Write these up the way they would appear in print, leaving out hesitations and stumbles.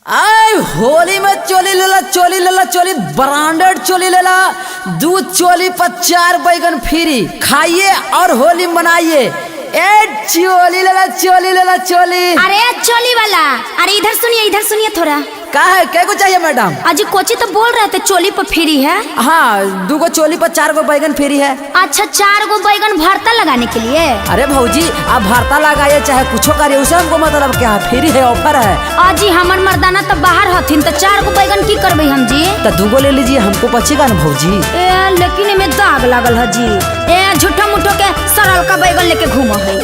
आय होली में चोली लेला चोली ब्रांडेड चोली लेला। दूध चोली पर 4 बैगन फ्री खाइए और होली मनाइए। चोली लेला चोली। अरे चोली वाला, अरे इधर सुनिए थोड़ा। का है क्या को चाहिए मैडम? अजी कोची तो बोल रहे थे चोली पर फ्री है। हाँ 2 चोली पर 4 बैगन फ्री है। अच्छा 4 बैगन भरता लगाने के लिए? अरे भौजी आप भरता लगाइए चाहे कुछ करिए, उसे हमको मतलब क्या है, फ्री है, ऑफर है। अजी हमर मर्दाना तो बाहर हथिन तो 4 बैगन की करबे हम जी? तो 2 ले लीजिए, हमको पचेगा ना भौजी। लेकिन इनमें दाग लागल है जी। झूठा मुठो के सरल का बैगन लेके घूमो है।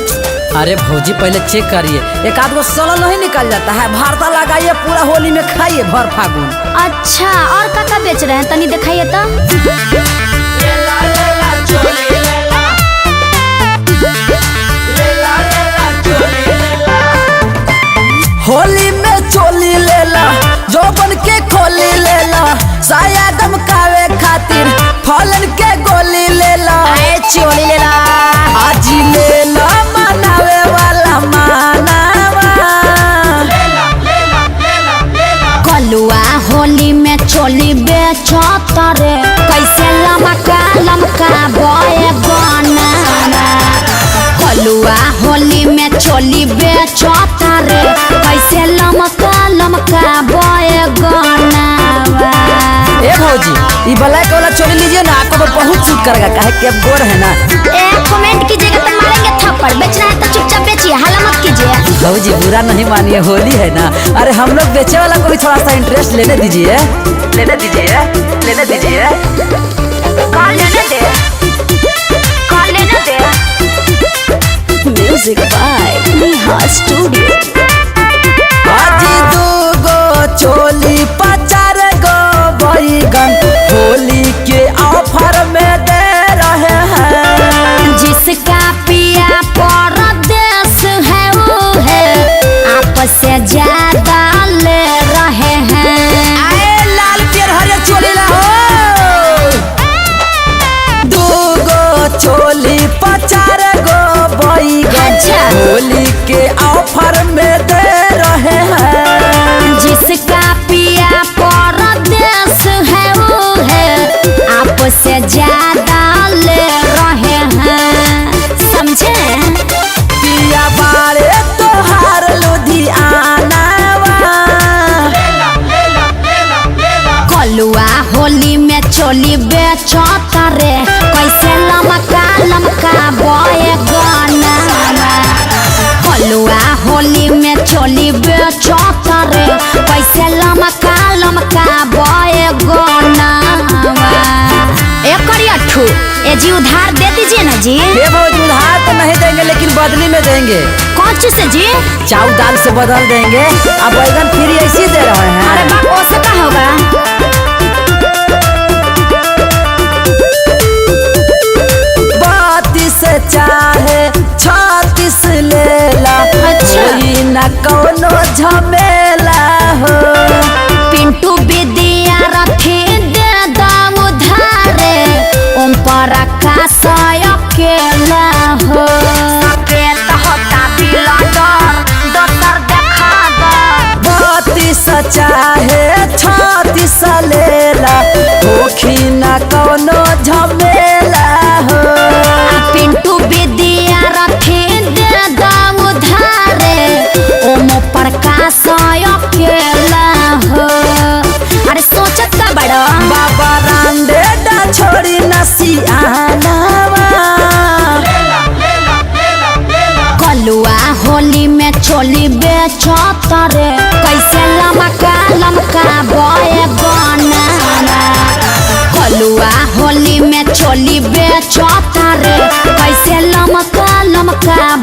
अरे भौजी पहले चेक करिए, एक आध गो सड़ल नहीं निकल जाता है। भरता लगाइए पूरा होली में खाइए भर फागुन। अच्छा और का बेच रहे हैं तनी दिखाइए तो। होली में चोली लेला, जोबन के खोली लेला, साया गमकावे खातिर फलन के गोली लेला। चोली लेला आज लेला मनावे वाला मानावा। कलुआ होली में चोली बेचत रे, कैसे लमका बॉय गाना। कलुआ होली में चोली बेचत रे, कैसे लमका बॉय गाना। ए भौजी ये ब्लैक वाला चोली लीजिए ना, आपको बहुत सूट करेगा, काहे कि आप गोर है ना। कमेंट कीजिएगा तो मारेंगे थप्पड़। बेचना है तो चुपचाप बेचिए, हल्ला मत कीजिए। भौजी बुरा नहीं मानिए, होली है ना। अरे हम लोग बेचे वाला को भी थोड़ा सा इंटरेस्ट लेने दीजिए। Music by Neha studio. आज 2 चोली पर 4 बैगन होली के ऑफर में दे रहे हैं। जिसका पिया परदेश है वो है आपसे ज्यादा ले रहे हैं। आए लाल पियर हरियर चोली ला हो। 2 चोली पर 4 बैगन होली के ऑफर में दे रहे हैं। जिसका पिया परदेश है वो है आपसे ज्यादा ले रहे हैं, समझे? पिया बारे तोहार लुधियाना। कलुआ होली में चोली बेचत रे, कैसे लमका बॉय गाना। कलुआ होली में चोली बेचत रे, कैसे लमका बॉय गाना। ए जी उधार दे दीजिए ना जी। ये बहुत उधार तो नहीं देंगे लेकिन बदली में देंगे। कौन चीज से जी? चाउर दाल से बदल देंगे। अब बैगन फ्री ऐसे दे रहे हैं। अरे बाप ओसे का होगा? से चाहे 36 लेला। अच्छा न कोनो झमेला हो। पिंटू विद्या रखे दे दाम उधारे, ओम पर आकाश अकेला हो। चाहे 36 लेला, होखी न कोनो झमेला हो। पिंटू विद्या रखे दे दाम उधारे, ओम प्रकाश अकेला हो। अरे सोचत का बड़ा बाबा रांडे डा छोड़ी नसियाना। कलुआ होली में चोली बेचत रे, कैसे लमका बॉय गाना। कलुआ होली में चोली बेचत रे, कैसे लमका